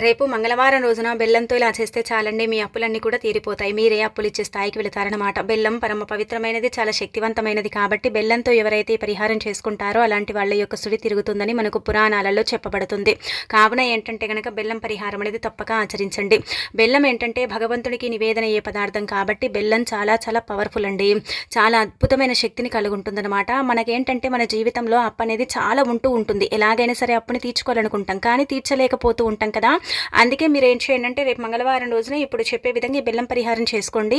రేపు మంగళవారం రోజున బెల్లంతో ఇలా చేస్తే చాలండి, మీ అప్పులన్నీ కూడా తీరిపోతాయి. మీరే అప్పులు ఇచ్చే స్థాయికి వెళతారనమాట. బెల్లం పరమ పవిత్రమైనది, చాలా శక్తివంతమైనది కాబట్టి బెల్లంతో ఎవరైతే పరిహారం చేసుకుంటారో అలాంటి వాళ్ళ యొక్క సుడి తిరుగుతుందని మనకు పురాణాలలో చెప్పబడుతుంది. కావున ఏంటంటే గనక బెల్లం పరిహారం అనేది తప్పక ఆచరించండి. బెల్లం ఏంటంటే భగవంతుడికి నివేదన అయ్యే పదార్థం కాబట్టి బెల్లం చాలా చాలా పవర్ఫుల్ అండి. చాలా అద్భుతమైన శక్తిని కలిగి ఉంటుందన్నమాట. మనకేంటంటే మన జీవితంలో అప్పు అనేది చాలా ఉంటుంది. ఎలాగైనా సరే అప్పుని తీర్చుకోవాలనుకుంటాం, కానీ తీర్చలేకపోతూ ఉంటాం కదా. అందుకే మీరు ఏం చేయండి అంటే రేపు మంగళవారం రోజున ఇప్పుడు చెప్పే విధంగా ఈ బెల్లం పరిహారం చేసుకోండి.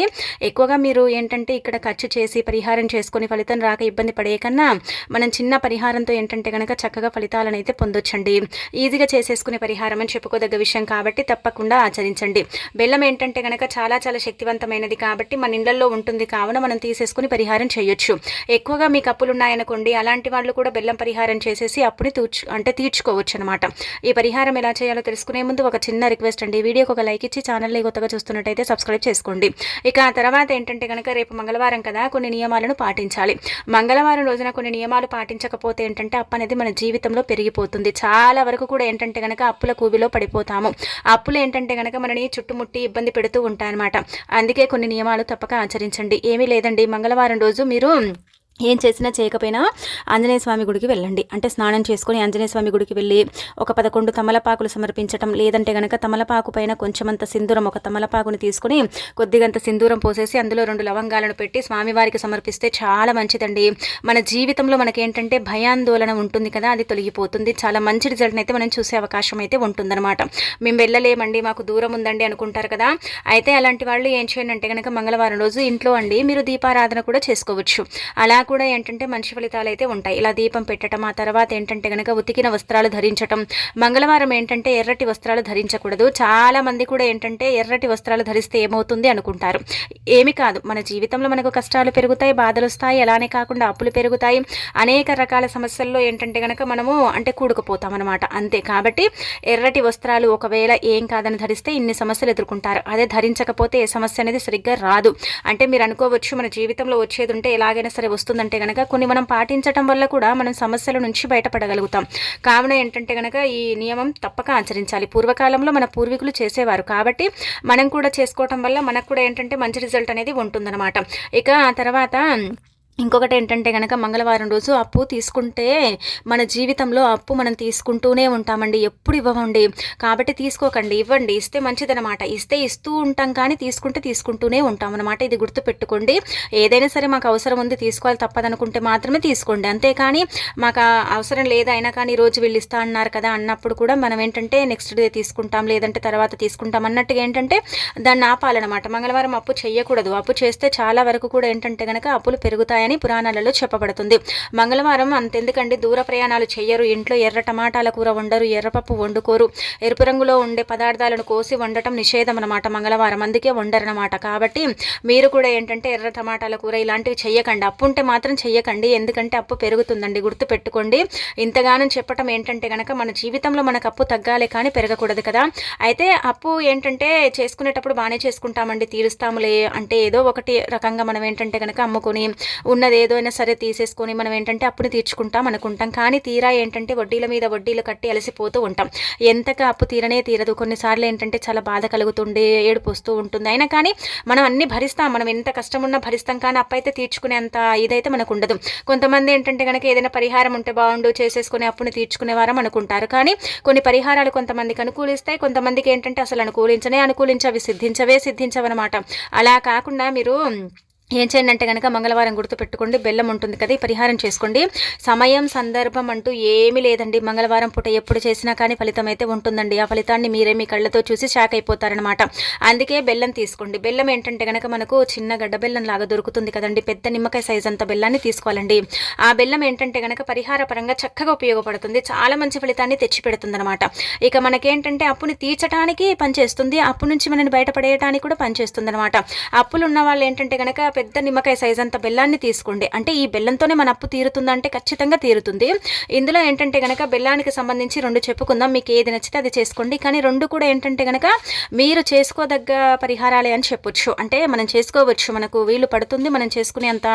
ఎక్కువగా మీరు ఏంటంటే ఇక్కడ ఖర్చు చేసి పరిహారం చేసుకొని ఫలితం రాక ఇబ్బంది పడే కన్నా మనం చిన్న పరిహారంతో ఏంటంటే కనుక చక్కగా ఫలితాలను అయితే పొందొచ్చండి. ఈజీగా చేసేసుకునే పరిహారం అని చెప్పుకోదగ్గ విషయం కాబట్టి తప్పకుండా ఆచరించండి. బెల్లం ఏంటంటే కనుక చాలా చాలా శక్తివంతమైనది కాబట్టి మన ఇళ్లలో ఉంటుంది, కావున మనం తీసేసుకుని పరిహారం చేయొచ్చు. ఎక్కువగా మీకు అప్పులు ఉన్నాయనుకోండి, అలాంటి వాళ్ళు కూడా బెల్లం పరిహారం చేసేసి అప్పుని తీర్చుకోవచ్చు అనమాట. ఈ పరిహారం ఎలా చేయాలో తెలుసుకునే ముందు ఒక చిన్న రిక్వెస్ట్ అండి, వీడియోకి ఒక లైక్ ఇచ్చి ఛానల్ని కొత్తగా చూస్తున్నట్టయితే సబ్స్క్రైబ్ చేసుకోండి. ఇక ఆ తర్వాత ఏంటంటే కనుక రేపు మంగళవారం కదా, కొన్ని నియమాలను పాటించాలి. మంగళవారం రోజున కొన్ని నియమాలు పాటించకపోతే ఏంటంటే అప్పు అనేది మన జీవితంలో పెరిగిపోతుంది. చాలా వరకు కూడా ఏంటంటే కనుక అప్పుల కూబిలో పడిపోతాము. అప్పులు ఏంటంటే కనుక మనని చుట్టుముట్టి ఇబ్బంది పెడుతూ ఉంటాయన్నమాట. అందుకే కొన్ని నియమాలు తప్పక ఆచరించండి. ఏమీ లేదండి, మంగళవారం రోజు మీరు ఏం చేసినా చేయకపోయినా ఆంజనేయ స్వామి గుడికి వెళ్ళండి. అంటే స్నానం చేసుకొని ఆంజనేయ స్వామి గుడికి వెళ్ళి ఒక 11 తమలపాకులు సమర్పించటం, లేదంటే గనక తమలపాకు పైన కొంచెమంత సింధూరం, ఒక తమలపాకుని తీసుకుని కొద్దిగంత సింధూరం పోసేసి అందులో 2 లవంగాలను పెట్టి స్వామివారికి సమర్పిస్తే చాలా మంచిదండి. మన జీవితంలో మనకేంటంటే భయాందోళన ఉంటుంది కదా, అది తొలగిపోతుంది. చాలా మంచి రిజల్ట్ని అయితే మనం చూసే అవకాశం అయితే ఉంటుందన్నమాట. మేము వెళ్ళలేమండి, మాకు దూరం ఉందండి అనుకుంటారు కదా, అయితే అలాంటి వాళ్ళు ఏం చేయండి అంటే కనుక మంగళవారం రోజు ఇంట్లో అండి మీరు దీపారాధన కూడా చేసుకోవచ్చు. అలా కూడా ఏంటంటే మంచి ఫలితాలు అయితే ఉంటాయి. ఇలా దీపం పెట్టడం, ఆ తర్వాత ఏంటంటే కనుక ఉతికిన వస్త్రాలు ధరించటం. మంగళవారం ఏంటంటే ఎర్రటి వస్త్రాలు ధరించకూడదు. చాలా మంది కూడా ఏంటంటే ఎర్రటి వస్త్రాలు ధరిస్తే ఏమవుతుంది అనుకుంటారు. ఏమి కాదు, మన జీవితంలో మనకు కష్టాలు పెరుగుతాయి, బాధలు వస్తాయి, అలానే కాకుండా అప్పులు పెరుగుతాయి, అనేక రకాల సమస్యల్లో ఏంటంటే కనుక మనము కూడుకుపోతాం అనమాట. అంతే కాబట్టి ఎర్రటి వస్త్రాలు ఒకవేళ ఏం కాదని ధరిస్తే ఇన్ని సమస్యలు ఎదుర్కొంటారు. అదే ధరించకపోతే ఏ సమస్య అనేది సరిగ్గా రాదు. అంటే మీరు అనుకోవచ్చు మన జీవితంలో వచ్చేది ఉంటే ఎలాగైనా సరే వస్తుంది అంటే గనక కొన్ని మనం పాటించడం వల్ల కూడా మనం సమస్యల నుంచి బయటపడగలుగుతాం. కావున ఏంటంటే గనక ఈ నియమం తప్పక ఆచరించాలి. పూర్వకాలంలో మన పూర్వీకులు చేసేవారు కాబట్టి మనం కూడా చేసుకోవటం వల్ల మనకు కూడా ఏంటంటే మంచి రిజల్ట్ అనేది ఉంటుందన్నమాట. ఇక ఆ తర్వాత ఇంకొకటి ఏంటంటే కనుక మంగళవారం రోజు అప్పు తీసుకుంటే మన జీవితంలో అప్పు మనం తీసుకుంటూనే ఉంటామండి, ఎప్పుడు ఇవ్వమండి. కాబట్టి తీసుకోకండి, ఇవ్వండి. ఇస్తే మంచిదనమాట. ఇస్తే ఇస్తూ ఉంటాం, కానీ తీసుకుంటూనే ఉంటాం అనమాట. ఇది గుర్తుపెట్టుకోండి. ఏదైనా సరే మాకు అవసరం ఉంది, తీసుకోవాలి తప్పదనుకుంటే మాత్రమే తీసుకోండి. అంతేకాని మాకు అవసరం లేదా అయినా కానీ రోజు వీళ్ళు ఇస్తా అన్నారు కదా అన్నప్పుడు కూడా మనం ఏంటంటే నెక్స్ట్ డే తీసుకుంటాం, లేదంటే తర్వాత తీసుకుంటాం అన్నట్టుగా ఏంటంటే దాన్ని ఆపాలన్నమాట. మంగళవారం అప్పు చేయకూడదు. అప్పు చేస్తే చాలా వరకు కూడా ఏంటంటే కనుక అప్పులు పెరుగుతాయి పురాణాలలో చెప్పబడుతుంది. మంగళవారం అంతెందుకండి, దూర ప్రయాణాలు చెయ్యరు, ఇంట్లో ఎర్ర టమాటాల కూర వండరు, ఎర్రపప్పు వండుకోరు, ఎరుపు రంగులో ఉండే పదార్థాలను కోసి వండటం నిషేధం అనమాట మంగళవారం. అందుకే వండరనమాట. కాబట్టి మీరు కూడా ఏంటంటే ఎర్ర టమాటాల కూర ఇలాంటివి చెయ్యకండి. అప్పు ఉంటే మాత్రం చెయ్యకండి, ఎందుకంటే అప్పు పెరుగుతుందండి, గుర్తు పెట్టుకోండి. ఇంతగానం చెప్పటం ఏంటంటే కనుక మన జీవితంలో మనకు అప్పు తగ్గాలే కానీ పెరగకూడదు కదా. అయితే అప్పు ఏంటంటే చేసుకునేటప్పుడు బాగానే చేసుకుంటామండి, తీరుస్తాములే అంటే ఏదో ఒకటి రకంగా మనం ఏంటంటే కనుక అమ్ముకొని ఉన్నది ఏదైనా సరే తీసేసుకొని మనం ఏంటంటే అప్పుని తీర్చుకుంటాం అనుకుంటాం, కానీ తీరా ఏంటంటే వడ్డీల మీద వడ్డీలు కట్టి అలసిపోతూ ఉంటాం. ఎంతగా అప్పు తీరనే తీరదు. కొన్నిసార్లు ఏంటంటే చాలా బాధ కలుగుతుండే, ఏడుపు వస్తూ ఉంటుంది. అయినా కానీ మనం అన్ని భరిస్తాం, మనం ఎంత కష్టం ఉన్నా భరిస్తాం, కానీ అప్పు అయితే తీర్చుకునేంత ఇదైతే మనకు ఉండదు. కొంతమంది ఏంటంటే కనుక ఏదైనా పరిహారం ఉంటే బాగుండు, చేసేసుకుని అప్పుని తీర్చుకునేవారం అనుకుంటారు, కానీ కొన్ని పరిహారాలు కొంతమందికి అనుకూలిస్తాయి, కొంతమందికి ఏంటంటే అసలు అనుకూలించవి, సిద్ధించవన్నమాట. అలా కాకుండా మీరు ఏం చేయండి అంటే కనుక మంగళవారం గుర్తుపెట్టుకోండి, బెల్లం ఉంటుంది కదా, ఈ పరిహారం చేసుకోండి. సమయం సందర్భం అంటూ ఏమీ లేదండి. మంగళవారం పూట ఎప్పుడు చేసినా కానీ ఫలితం అయితే ఉంటుందండి. ఆ ఫలితాన్ని మీరే మీ కళ్ళతో చూసి షాక్ అయిపోతారనమాట. అందుకే బెల్లం తీసుకోండి. బెల్లం ఏంటంటే కనుక మనకు చిన్న గడ్డ బెల్లం లాగా దొరుకుతుంది కదండి, పెద్ద నిమ్మకాయ సైజ్ అంత బెల్లాన్ని తీసుకోవాలండి. ఆ బెల్లం ఏంటంటే కనుక పరిహార పరంగా చక్కగా ఉపయోగపడుతుంది, చాలా మంచి ఫలితాన్ని తెచ్చిపెడుతుంది అనమాట. ఇక మనకేంటంటే అప్పుని తీర్చడానికి పనిచేస్తుంది, అప్పు నుంచి మనని బయటపడేయడానికి కూడా పనిచేస్తుంది అనమాట. అప్పులు ఉన్న వాళ్ళు ఏంటంటే కనుక పెద్ద నిమ్మకాయ సైజ్ అంత బెల్లాన్ని తీసుకోండి. అంటే ఈ బెల్లంతోనే మన అప్పు తీరుతుందంటే ఖచ్చితంగా తీరుతుంది. ఇందులో ఏంటంటే గనక బెల్లానికి సంబంధించి 2 చెప్పుకుందాం. మీకు ఏది నచ్చితే అది చేసుకోండి. కానీ 2 కూడా ఏంటంటే గనక మీరు చేసుకోదగ్గ పరిహారాలే అని చెప్పొచ్చు. అంటే మనం చేసుకోవచ్చు, మనకు వీలు పడుతుంది, మనం చేసుకునే అంత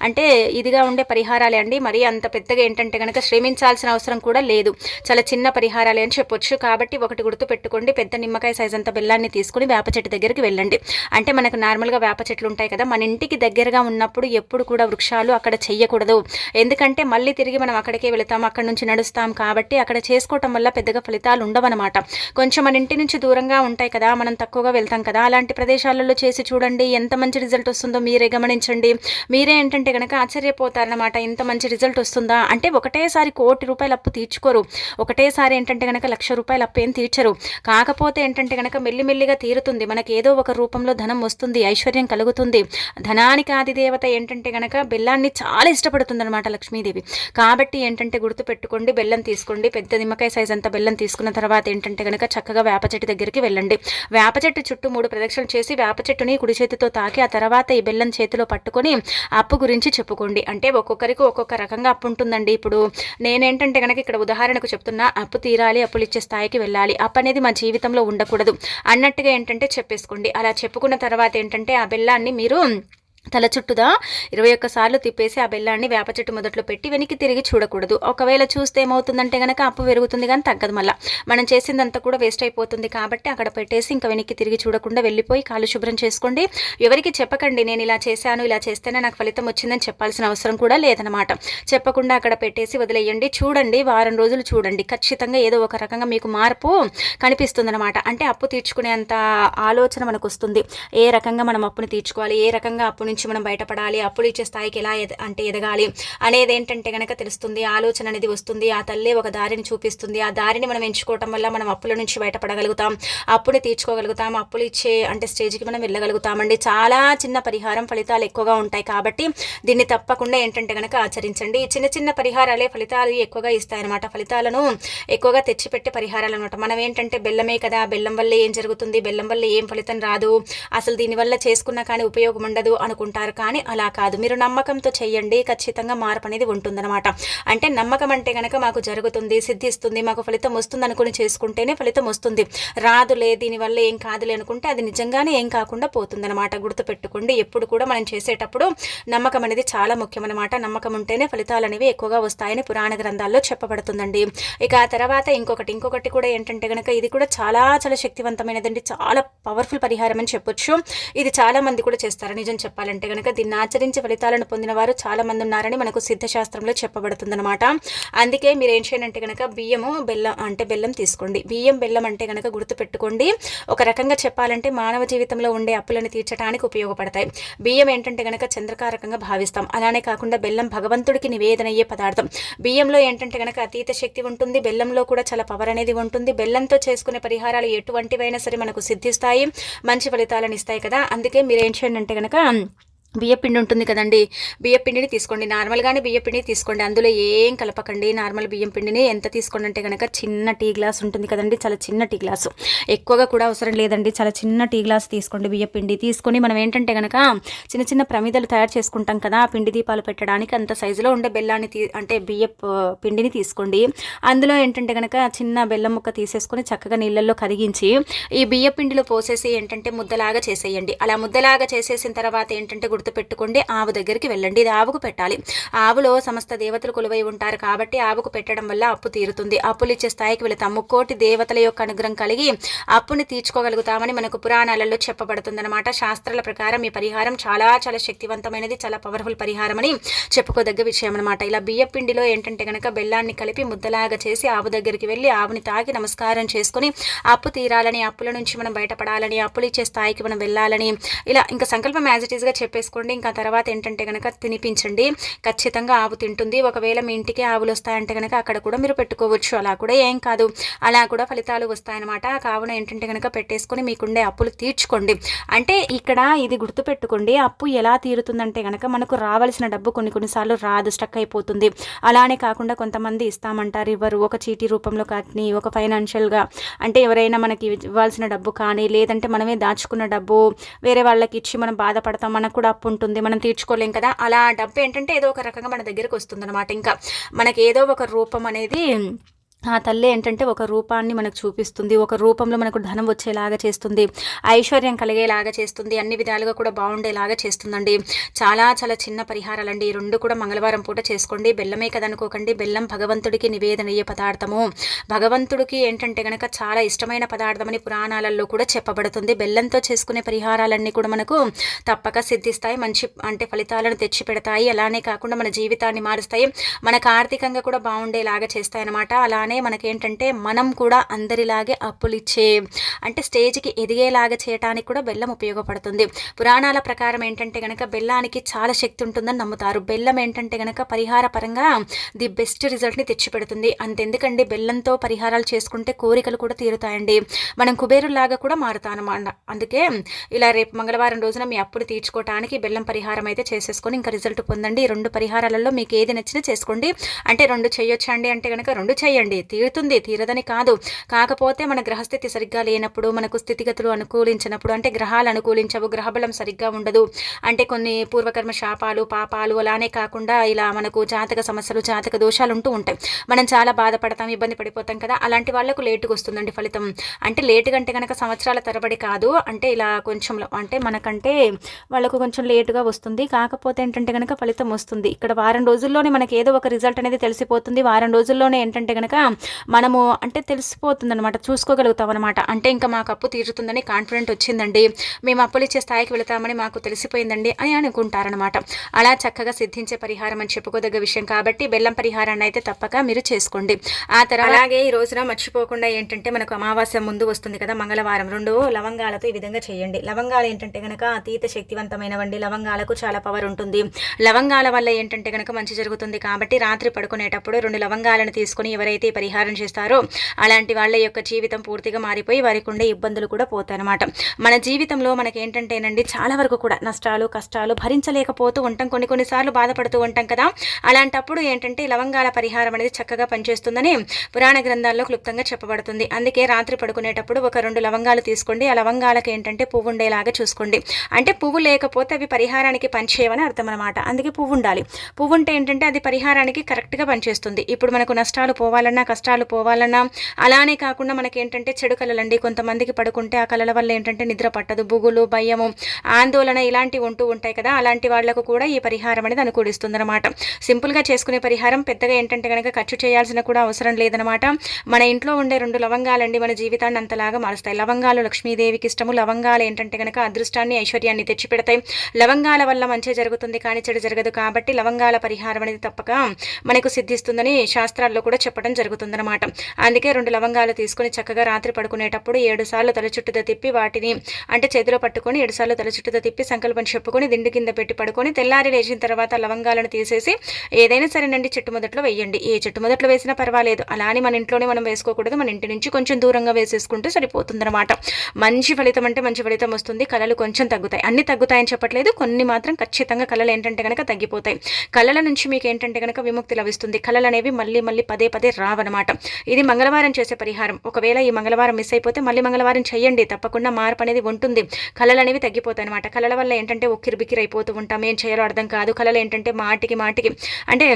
అంటే ఇదిగా ఉండే పరిహారాలే అండి. మరి అంత పెద్దగా ఏంటంటే గనక శ్రమించాల్సిన అవసరం కూడా లేదు. చాలా చిన్న పరిహారాలే అని చెప్పొచ్చు. కాబట్టి ఒకటి గుర్తు పెట్టుకోండి, పెద్ద నిమ్మకాయ సైజ్ అంత బెల్లాన్ని తీసుకుని వేప చెట్టు దగ్గరికి వెళ్ళండి. అంటే మనకు నార్మల్గా వేప చెట్లు ఉంటాయి కదా, మన ఇంటికి దగ్గరగా ఉన్నప్పుడు ఎప్పుడు కూడా వృక్షాలు అక్కడ చెయ్యకూడదు. ఎందుకంటే మళ్ళీ తిరిగి మనం అక్కడికే వెళతాం, అక్కడ నుంచి నడుస్తాం. కాబట్టి అక్కడ చేసుకోవటం వల్ల పెద్దగా ఫలితాలు ఉండవన్నమాట. కొంచెం మన ఇంటి నుంచి దూరంగా ఉంటాయి కదా, మనం తక్కువగా వెళ్తాం కదా, అలాంటి ప్రదేశాలలో చేసి చూడండి, ఎంత మంచి రిజల్ట్ వస్తుందో మీరే గమనించండి. మీరే ఏంటంటే కనుక ఆశ్చర్యపోతారనమాట, ఇంత మంచి రిజల్ట్ వస్తుందా. అంటే ఒకటేసారి ₹1,00,00,000 అప్పు తీర్చుకోరు, ఒకటేసారి ఏంటంటే కనుక ₹1,00,000 అప్పు ఏం తీర్చరు. కాకపోతే ఏంటంటే కనుక మెల్లిమెల్లిగా తీరుతుంది. మనకి ఏదో ఒక రూపంలో ధనం వస్తుంది, ఐశ్వర్యం కలుగుతుంది. ధనానికి ఆది దేవత ఏంటంటే కనుక బెల్లాన్ని చాలా ఇష్టపడుతుంది అనమాట, లక్ష్మీదేవి. కాబట్టి ఏంటంటే గుర్తు పెట్టుకోండి, బెల్లం తీసుకోండి. పెద్ద నిమ్మకాయ సైజ్ అంత బెల్లం తీసుకున్న తర్వాత ఏంటంటే కనుక చక్కగా వేప చెట్టు దగ్గరికి వెళ్ళండి. వేప చెట్టు చుట్టూ 3 ప్రదక్షిణలు చేసి వేప చెట్టుని కుడి చేతితో తాకి ఆ తర్వాత ఈ బెల్లం చేతిలో పట్టుకొని అప్పు గురించి చెప్పుకోండి. అంటే ఒక్కొక్కరికి ఒక్కొక్క రకంగా అప్పు ఉంటుందండి. ఇప్పుడు నేనేంటంటే కనుక ఇక్కడ ఉదాహరణకు చెప్తున్నా, అప్పు తీరాలి, అప్పులు ఇచ్చే స్థాయికి వెళ్ళాలి, అప్పు అనేది మా జీవితంలో ఉండకూడదు అన్నట్టుగా ఏంటంటే చెప్పేసుకోండి. అలా చెప్పుకున్న తర్వాత ఏంటంటే ఆ బెల్లాన్ని మీరు తల చుట్టూదా 21 సార్లు తిప్పేసి ఆ బెల్లాన్ని వేప చెట్టు మొదట్లో పెట్టి వెనక్కి తిరిగి చూడకూడదు. ఒకవేళ చూస్తే ఏమవుతుందంటే కనుక అప్పు పెరుగుతుంది కానీ తగ్గదు, మళ్ళీ మనం చేసిందంతా కూడా వేస్ట్ అయిపోతుంది. కాబట్టి అక్కడ పెట్టేసి ఇంకా వెనక్కి తిరిగి చూడకుండా వెళ్ళిపోయి కాళ్ళు శుభ్రం చేసుకోండి. ఎవరికి చెప్పకండి, నేను ఇలా చేశాను, ఇలా చేస్తేనే నాకు ఫలితం వచ్చిందని చెప్పాల్సిన అవసరం కూడా లేదనమాట. చెప్పకుండా అక్కడ పెట్టేసి వదిలేయండి. చూడండి, వారం రోజులు చూడండి, ఖచ్చితంగా ఏదో ఒక రకంగా మీకు మార్పు కనిపిస్తుందన్నమాట. అంటే అప్పు తీర్చుకునేంత ఆలోచన మనకు వస్తుంది. ఏ రకంగా మనం అప్పుని తీర్చుకోవాలి, ఏ రకంగా అప్పు నుంచి మనం బయటపడాలి, అప్పులు ఇచ్చే స్థాయికి ఎలా ఎదగాలి అనేది ఏంటంటే కనుక తెలుస్తుంది. ఆలోచన అనేది వస్తుంది. ఆ తల్లే ఒక దారిని చూపిస్తుంది. ఆ దారిని మనం ఎంచుకోవటం వల్ల మనం అప్పుల నుంచి బయటపడగలుగుతాం, అప్పుని తీర్చుకోగలుగుతాం, అప్పులు ఇచ్చే అంటే స్టేజ్కి మనం వెళ్ళగలుగుతామండి. చాలా చిన్న పరిహారం, ఫలితాలు ఎక్కువగా ఉంటాయి. కాబట్టి దీన్ని తప్పకుండా ఏంటంటే కనుక ఆచరించండి. చిన్న చిన్న పరిహారాలే ఫలితాలు ఎక్కువగా ఇస్తాయన్నమాట. ఫలితాలను ఎక్కువగా తెచ్చిపెట్టే పరిహారాలు అనమాట. మనం ఏంటంటే బెల్లమే కదా, బెల్లం వల్ల ఏం జరుగుతుంది, బెల్లం వల్ల ఏం ఫలితం రాదు, అసలు దీనివల్ల చేసుకున్నా కానీ ఉపయోగం ఉండదు అనుకుంటారు. కానీ అలా కాదు, మీరు నమ్మకంతో చేయండి, ఖచ్చితంగా మార్పు అనేది ఉంటుందన్నమాట. అంటే నమ్మకం అంటే కనుక మాకు జరుగుతుంది, సిద్ధిస్తుంది, మాకు ఫలితం వస్తుంది అనుకుని చేసుకుంటేనే ఫలితం వస్తుంది. రాదులే, దీనివల్ల ఏం కాదులే అనుకుంటే అది నిజంగానే ఏం కాకుండా పోతుందన్నమాట. గుర్తుపెట్టుకోండి, ఎప్పుడు కూడా మనం చేసేటప్పుడు నమ్మకం అనేది చాలా ముఖ్యమన్నమాట. నమ్మకం ఉంటేనే ఫలితాలు అనేవి ఎక్కువగా వస్తాయని పురాణ గ్రంథాల్లో చెప్పబడుతుందండి. ఇక ఆ తర్వాత ఇంకొకటి కూడా ఏంటంటే కనుక ఇది కూడా చాలా చాలా శక్తివంతమైనదండి, చాలా పవర్ఫుల్ పరిహారం అని చెప్పొచ్చు. ఇది చాలా మంది కూడా చేస్తారు. నిజం చెప్పాలంటే కనుక దీన్ని ఆచరించి ఫలితాలను పొందిన వారు చాలా మంది ఉన్నారని మనకు సిద్ధశాస్త్రంలో చెప్పబడుతుందన్నమాట. అందుకే మీరు ఏం చేయాలంటే కనుక బెల్లం తీసుకోండి. బెల్లం అంటే కనుక గుర్తుపెట్టుకోండి, ఒక రకంగా చెప్పాలంటే మానవ జీవితంలో ఉండే అప్పులను తీర్చడానికి ఉపయోగపడతాయి. బియ్యం ఏంటంటే కనుక చంద్రకారకంగా భావిస్తాం. అలానే కాకుండా బెల్లం భగవంతుడికి నివేదన అయ్యే పదార్థం. బియ్యంలో ఏంటంటే కనుక అతీత శక్తి ఉంటుంది, బెల్లంలో కూడా చాలా పవర్ అనేది ఉంటుంది. బెల్లంతో చేసుకునే పరిహారాలు ఎటువంటివైనా సరే మనకు సిద్ధిస్తాయి, మంచి ఫలితాలను ఇస్తాయి కదా. అందుకే మీరు ఏం చేయండి అంటే కనుక బియ్యపిండి ఉంటుంది కదండి, బియ్యపిండిని తీసుకోండి. నార్మల్గానే బియ్యపిండి తీసుకోండి, అందులో ఏం కలపకండి. నార్మల్ బియ్యం పిండిని ఎంత తీసుకోండి అంటే కనుక చిన్న టీ గ్లాస్ ఉంటుంది కదండి, చాలా చిన్న టీ గ్లాసు, ఎక్కువగా కూడా అవసరం లేదండి, చాలా చిన్న టీ గ్లాస్ తీసుకోండి. బియ్యపిండి తీసుకొని మనం ఏంటంటే కనుక చిన్న చిన్న ప్రమిదలు తయారు చేసుకుంటాం కదా, పిండి దీపాలు పెట్టడానికి అంత సైజులో ఉండే బెల్లాన్ని అంటే పిండిని తీసుకోండి. అందులో ఏంటంటే కనుక చిన్న బెల్లం ముక్క తీసేసుకొని చక్కగా నీళ్ళల్లో కరిగించి ఈ బియ్యపిండిలో పోసేసి ఏంటంటే ముద్దలాగా చేసేయండి. అలా ముద్దలాగా చేసేసిన తర్వాత ఏంటంటే గుర్తుపెట్టుకోండి, ఆవు దగ్గరికి వెళ్ళండి. ఇది ఆవుకు పెట్టాలి. ఆవులో సమస్త దేవతలు కొలువై ఉంటారు కాబట్టి ఆవుకు పెట్టడం వల్ల అప్పు తీరుతుంది, అప్పులు ఇచ్చే స్థాయికి వెళతాం. 3 దేవతల యొక్క అనుగ్రహం కలిగి అప్పుని తీర్చుకోగలుగుతామని మనకు పురాణాలలో చెప్పబడుతుందన్నమాట. శాస్త్రాల ప్రకారం ఈ పరిహారం చాలా చాలా శక్తివంతమైనది, చాలా పవర్ఫుల్ పరిహారం అని చెప్పుకోదగ్గ విషయం అనమాట. ఇలా బియ్య పిండిలో ఏంటంటే కనుక బెల్లాన్ని కలిపి ముద్దలాగా చేసి ఆవు దగ్గరికి వెళ్ళి ఆవుని తాకి నమస్కారం చేసుకుని అప్పు తీరాలని, అప్పుల నుంచి మనం బయటపడాలని, అప్పులు ఇచ్చే స్థాయికి మనం వెళ్ళాలని ఇలా ఇంకా సంకల్పం యాజ్ ఇట్ ఈస్గా చెప్పేసుకోండి. ఇంకా తర్వాత ఏంటంటే కనుక తినిపించండి, ఖచ్చితంగా ఆవు తింటుంది. ఒకవేళ మీ ఇంటికి ఆవులు వస్తాయంటే కనుక అక్కడ కూడా మీరు పెట్టుకోవచ్చు, అలా కూడా ఏం కాదు, అలా కూడా ఫలితాలు వస్తాయన్నమాట. కావున ఏంటంటే కనుక పెట్టేసుకొని మీకుండే అప్పులు తీర్చుకోండి. అంటే ఇక్కడ ఇది గుర్తుపెట్టుకోండి, అప్పు ఎలా తీరుతుందంటే కనుక మనకు రావాల్సిన డబ్బు కొన్నిసార్లు రాదు, స్టక్ అయిపోతుంది. అలానే కాకుండా కొంతమంది ఇస్తామంటారు, ఇవ్వరు. ఒక చీటీ రూపంలో కానీ, ఒక ఫైనాన్షియల్గా అంటే ఎవరైనా మనకి ఇవ్వాల్సిన డబ్బు కానీ, లేదంటే మనమే దాచుకున్న డబ్బు వేరే వాళ్ళకి ఇచ్చి మనం బాధపడతాం, మనకు కూడా అప్పు ఉంటుంది, మనం తీర్చుకోలేం కదా, అలా డబ్బు ఏంటంటే ఏదో ఒక రకంగా మన దగ్గరకు వస్తుందన్నమాట. ఇంకా మనకి ఏదో ఒక రూపం అనేది ఆ తల్లి ఏంటంటే ఒక రూపాన్ని మనకు చూపిస్తుంది, ఒక రూపంలో మనకు ధనం వచ్చేలాగా చేస్తుంది, ఐశ్వర్యం కలిగేలాగా చేస్తుంది, అన్ని విధాలుగా కూడా బాగుండేలాగా చేస్తుందండి. చాలా చాలా చిన్న పరిహారాలండి. ఈ రెండు కూడా మంగళవారం పూట చేసుకోండి. బెల్లమే కదనుకోకండి, బెల్లం భగవంతుడికి నివేదనీయ పదార్థము. భగవంతుడికి ఏంటంటే గనక చాలా ఇష్టమైన పదార్థమని పురాణాలలో కూడా చెప్పబడుతుంది. బెల్లంతో చేసుకునే పరిహారాలన్నీ కూడా మనకు తప్పక సిద్ధిస్తాయి, మంచి అంటే ఫలితాలను తెచ్చి పెడతాయి. అలానే కాకుండా మన జీవితాన్ని మారుస్తాయి, మనకు ఆర్థికంగా కూడా బాగుండేలాగా చేస్తాయి అన్నమాట. అలానే మనకేంటంటే మనం కూడా అందరిలాగే అప్పులు ఇచ్చే అంటే స్టేజ్కి ఎదిగేలాగా చేయడానికి కూడా బెల్లం ఉపయోగపడుతుంది. పురాణాల ప్రకారం ఏంటంటే గనక బెల్లానికి చాలా శక్తి ఉంటుందని నమ్ముతారు. బెల్లం ఏంటంటే గనక పరిహార పరంగా ది బెస్ట్ రిజల్ట్ని తెచ్చిపెడుతుంది. అంతెందుకండి, బెల్లంతో పరిహారాలు చేసుకుంటే కోరికలు కూడా తీరుతాయండి, మనం కుబేరులాగా కూడా మారుతానమాట. అందుకే ఇలా రేపు మంగళవారం రోజున మీ అప్పులు తీర్చుకోవడానికి బెల్లం పరిహారం అయితే చేసేసుకొని ఇంకా రిజల్ట్ పొందండి. ఈ 2 పరిహారాలలో మీకు ఏది నచ్చినా చేసుకోండి. అంటే 2 చేయొచ్చండి అంటే కనుక 2 చేయండి, తీరుతుంది, తీరదని కాదు. కాకపోతే మన గ్రహస్థితి సరిగ్గా లేనప్పుడు, మనకు స్థితిగతులు అనుకూలించినప్పుడు, అంటే గ్రహాలు అనుకూలించవు, గ్రహబలం సరిగ్గా ఉండదు, అంటే కొన్ని పూర్వకర్మ శాపాలు పాపాలు అలానే కాకుండా ఇలా మనకు జాతక సమస్యలు జాతక దోషాలు ఉంటూ ఉంటాయి, మనం చాలా బాధపడతాం, ఇబ్బంది పడిపోతాం కదా, అలాంటి వాళ్ళకు లేటుగా వస్తుందండి ఫలితం. అంటే లేటుగా అంటే కనుక సంవత్సరాల తరబడి కాదు, అంటే ఇలా కొంచెం అంటే మనకంటే వాళ్ళకు కొంచెం లేటుగా వస్తుంది. కాకపోతే ఏంటంటే కనుక ఫలితం వస్తుంది. ఇక్కడ వారం రోజుల్లోనే మనకి ఏదో ఒక రిజల్ట్ అనేది తెలిసిపోతుంది. వారం రోజుల్లోనే ఏంటంటే కనుక మనము అంటే తెలిసిపోతుంది అనమాట, చూసుకోగలుగుతాం అనమాట. అంటే ఇంకా మాకు అప్పు తీరుతుందని కాన్ఫిడెంట్ వచ్చిందండి, మేము అప్పులు ఇచ్చే స్థాయికి వెళతామని మాకు తెలిసిపోయిందండి అని అనుకుంటారనమాట. అలా చక్కగా సిద్ధించే పరిహారం అని చెప్పుకోదగ్గ విషయం కాబట్టి బెల్లం పరిహారాన్ని అయితే తప్పక మీరు చేసుకోండి. ఆ తర్వాత అలాగే ఈ రోజున మర్చిపోకుండా ఏంటంటే మనకు అమావాస్య ముందు వస్తుంది కదా మంగళవారం, 2 లవంగాలతో ఈ విధంగా చేయండి. లవంగాలు ఏంటంటే కనుక అతీత శక్తివంతమైనవండి, లవంగాలకు చాలా పవర్ ఉంటుంది. లవంగాల వల్ల ఏంటంటే కనుక మంచి జరుగుతుంది కాబట్టి రాత్రి పడుకునేటప్పుడు 2 లవంగాలను తీసుకొని ఎవరైతే పరిహారం చేస్తారో అలాంటి వాళ్ళ యొక్క జీవితం పూర్తిగా మారిపోయి వారికి ఉండే ఇబ్బందులు కూడా పోతాయన్నమాట. మన జీవితంలో మనకి ఏంటంటేనండి చాలా వరకు కూడా నష్టాలు కష్టాలు భరించలేకపోతూ ఉంటాం, కొన్నిసార్లు బాధపడుతూ ఉంటాం కదా, అలాంటప్పుడు ఏంటంటే లవంగాల పరిహారం అనేది చక్కగా పనిచేస్తుందని పురాణ గ్రంథాల్లో క్లుప్తంగా చెప్పబడుతుంది. అందుకే రాత్రి పడుకునేటప్పుడు ఒక 2 లవంగాలు తీసుకోండి. ఆ లవంగాలకు ఏంటంటే పువ్వు ఉండేలాగా చూసుకోండి. అంటే పువ్వు లేకపోతే అవి పరిహారానికి పనిచేయవని అర్థం అనమాట. అందుకే పువ్వు ఉండాలి. పువ్వు ఉంటే ఏంటంటే అది పరిహారానికి కరెక్ట్గా పనిచేస్తుంది. ఇప్పుడు మనకు నష్టాలు పోవాలన్నా కష్టాలు పోవాలన్నా, అలానే కాకుండా మనకి ఏంటంటే చెడు కళలండి, కొంతమందికి పడుకుంటే ఆ కళల వల్ల ఏంటంటే నిద్ర పట్టదు, బుగులు భయము ఆందోళన ఇలాంటివి ఉంటూ ఉంటాయి కదా, అలాంటి వాళ్లకు కూడా ఈ పరిహారం అనేది అనుకూలిస్తుంది అనమాట. సింపుల్గా చేసుకునే పరిహారం, పెద్దగా ఏంటంటే కనుక ఖర్చు చేయాల్సిన కూడా అవసరం లేదనమాట. మన ఇంట్లో ఉండే 2 లవంగాలండి మన జీవితాన్ని అంతలాగా మారుస్తాయి. లవంగాలు లక్ష్మీదేవికి ఇష్టము. లవంగాలు ఏంటంటే కనుక అదృష్టాన్ని ఐశ్వర్యాన్ని తెచ్చిపెడతాయి. లవంగాల వల్ల మంచి జరుగుతుంది కానీ చెడు జరగదు కాబట్టి లవంగాల పరిహారం అనేది తప్పక మనకు సిద్ధిస్తుందని శాస్త్రాల్లో కూడా చెప్పడం జరుగుతుందన్నమాట. అందుకే 2 లవంగాలు తీసుకొని చక్కగా రాత్రి పడుకునేటప్పుడు 7 సార్లు తల చుట్టూతో తిప్పి వాటిని అంటే చేతిలో పట్టుకొని 7 సార్లు తల చుట్టూతో తిప్పి సంకల్పం చెప్పుకొని దిండు కింద పెట్టి పడుకొని తెల్లారి లేచిన తర్వాత లవంగాలను తీసేసి ఏదైనా సరేనండి చెట్టు మొదట్లో వేయండి. ఏ చెట్టు మొదట్లో వేసినా పర్వాలేదు, అలానే మన ఇంట్లోనే మనం వేసుకోకూడదు, మన ఇంటి నుంచి కొంచెం దూరంగా వేసేసుకుంటే సరిపోతుందన్నమాట. మంచి ఫలితం అంటే మంచి ఫలితం వస్తుంది. కళలు కొంచెం తగ్గుతాయి, అన్ని తగ్గుతాయని చెప్పట్లేదు, కొన్ని మాత్రం ఖచ్చితంగా కళలు ఏంటంటే కనుక తగ్గిపోతాయి. కళల నుంచి మీకు ఏంటంటే కనుక విముక్తి లభిస్తుంది. కళలు అనేవి మళ్ళీ మళ్ళీ పదే రావన్నమాట. ఇది మంగళవారం చేసే పరిహారం. ఒకవేళ ఈ మంగళవారం మిస్ అయిపోతే మళ్ళీ మంగళవారం చేయండి, తప్పకుండా మార్పు అనేది ఉంటుంది. కళలు అనేవి తగ్గిపోతాయి అనమాట. కళల వల్ల ఏంటంటే ఉక్కిరి బిక్కిరి అయిపోతూ ఉంటాం, ఏం చేయాలో అర్థం కాదు. కళలు ఏంటంటే మాటికి అంటే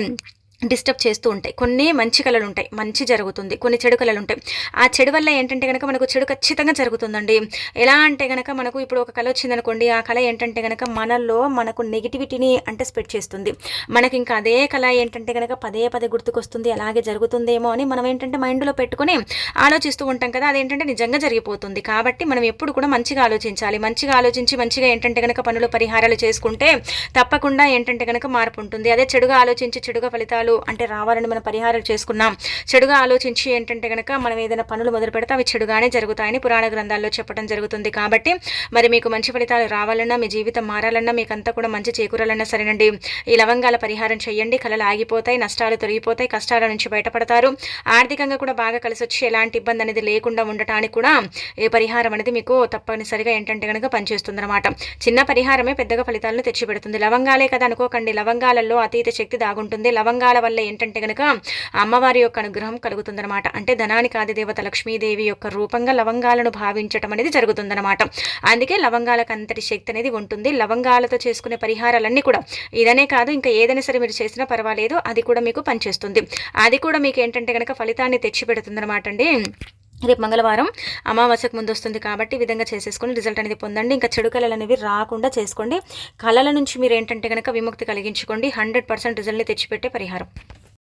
డిస్టర్బ్ చేస్తూ ఉంటాయి. కొన్ని మంచి కళలు ఉంటాయి, మంచి జరుగుతుంది, కొన్ని చెడు కళలు ఉంటాయి. ఆ చెడు వల్ల ఏంటంటే కనుక మనకు చెడు ఖచ్చితంగా జరుగుతుందండి. ఎలా అంటే కనుక మనకు ఇప్పుడు ఒక కళ వచ్చిందనుకోండి, ఆ కళ ఏంటంటే కనుక మనలో మనకు నెగిటివిటీని అంటే స్ప్రెడ్ చేస్తుంది. మనకి ఇంకా అదే కళ ఏంటంటే కనుక పదే గుర్తుకొస్తుంది, అలాగే జరుగుతుందేమో అని మనం ఏంటంటే మైండ్లో పెట్టుకుని ఆలోచిస్తూ ఉంటాం కదా, అదేంటంటే నిజంగా జరిగిపోతుంది. కాబట్టి మనం ఎప్పుడు కూడా మంచిగా ఆలోచించాలి. మంచిగా ఆలోచించి మంచిగా ఏంటంటే కనుక పనులు పరిహారాలు చేసుకుంటే తప్పకుండా ఏంటంటే కనుక మార్పు ఉంటుంది. అదే చెడుగా ఆలోచించి చెడుగా ఫలితాలు అంటే రావాలని మనం పరిహారాలు చేసుకున్నాం, చెడుగా ఆలోచించి ఏంటంటే కనుక మనం ఏదైనా పనులు మొదలు పెడితే అవి చెడుగానే జరుగుతాయని పురాణ గ్రంథాల్లో చెప్పడం జరుగుతుంది. కాబట్టి మరి మీకు మంచి ఫలితాలు రావాలన్నా, మీ జీవితం మారాలన్నా, మీకు అంతా కూడా మంచి చేకూరాలన్నా సరేనండి, ఈ లవంగాల పరిహారం చేయండి. కళలు ఆగిపోతాయి, నష్టాలు తొలగిపోతాయి, కష్టాల నుంచి బయటపడతారు, ఆర్థికంగా కూడా బాగా కలిసి వచ్చి ఎలాంటి ఇబ్బంది అనేది లేకుండా ఉండటానికి కూడా ఈ పరిహారం అనేది మీకు తప్పనిసరిగా ఏంటంటే కనుక పనిచేస్తుంది అనమాట. చిన్న పరిహారమే పెద్దగా ఫలితాలను తెచ్చిపెడుతుంది. లవంగాలే కదా అనుకోకండి, లవంగాలలో అతీత శక్తి దాగుంటుంది. లవంగాలు లవంగాల వల్ల ఏంటంటే కనుక అమ్మవారి యొక్క అనుగ్రహం కలుగుతుందన్నమాట. అంటే ధనానికి ఆదిదేవత లక్ష్మీదేవి యొక్క రూపంగా లవంగాలను భావించటం అనేది జరుగుతుందన్నమాట. అందుకే లవంగాలకు అంతటి శక్తి అనేది ఉంటుంది. లవంగాలతో చేసుకునే పరిహారాలన్నీ కూడా ఇదనే కాదు, ఇంకా ఏదైనా సరే మీరు చేసినా పర్వాలేదు, అది కూడా మీకు పనిచేస్తుంది. అది కూడా మీకు ఏంటంటే కనుక ఫలితాన్ని తెచ్చిపెడుతుందన్నమాట అండి. రేపు మంగళవారం అమావాస్యకు ముందు వస్తుంది కాబట్టి ఈ విధంగా చేసేసుకొని రిజల్ట్ అనేది పొందండి. ఇంకా చెడు కళలు అనేవి రాకుండా చేసుకోండి. కళల నుంచి మీరు ఏంటంటే కనుక విముక్తి కలిగించుకోండి. 100% రిజల్ట్ని తెచ్చిపెట్టే పరిహారం.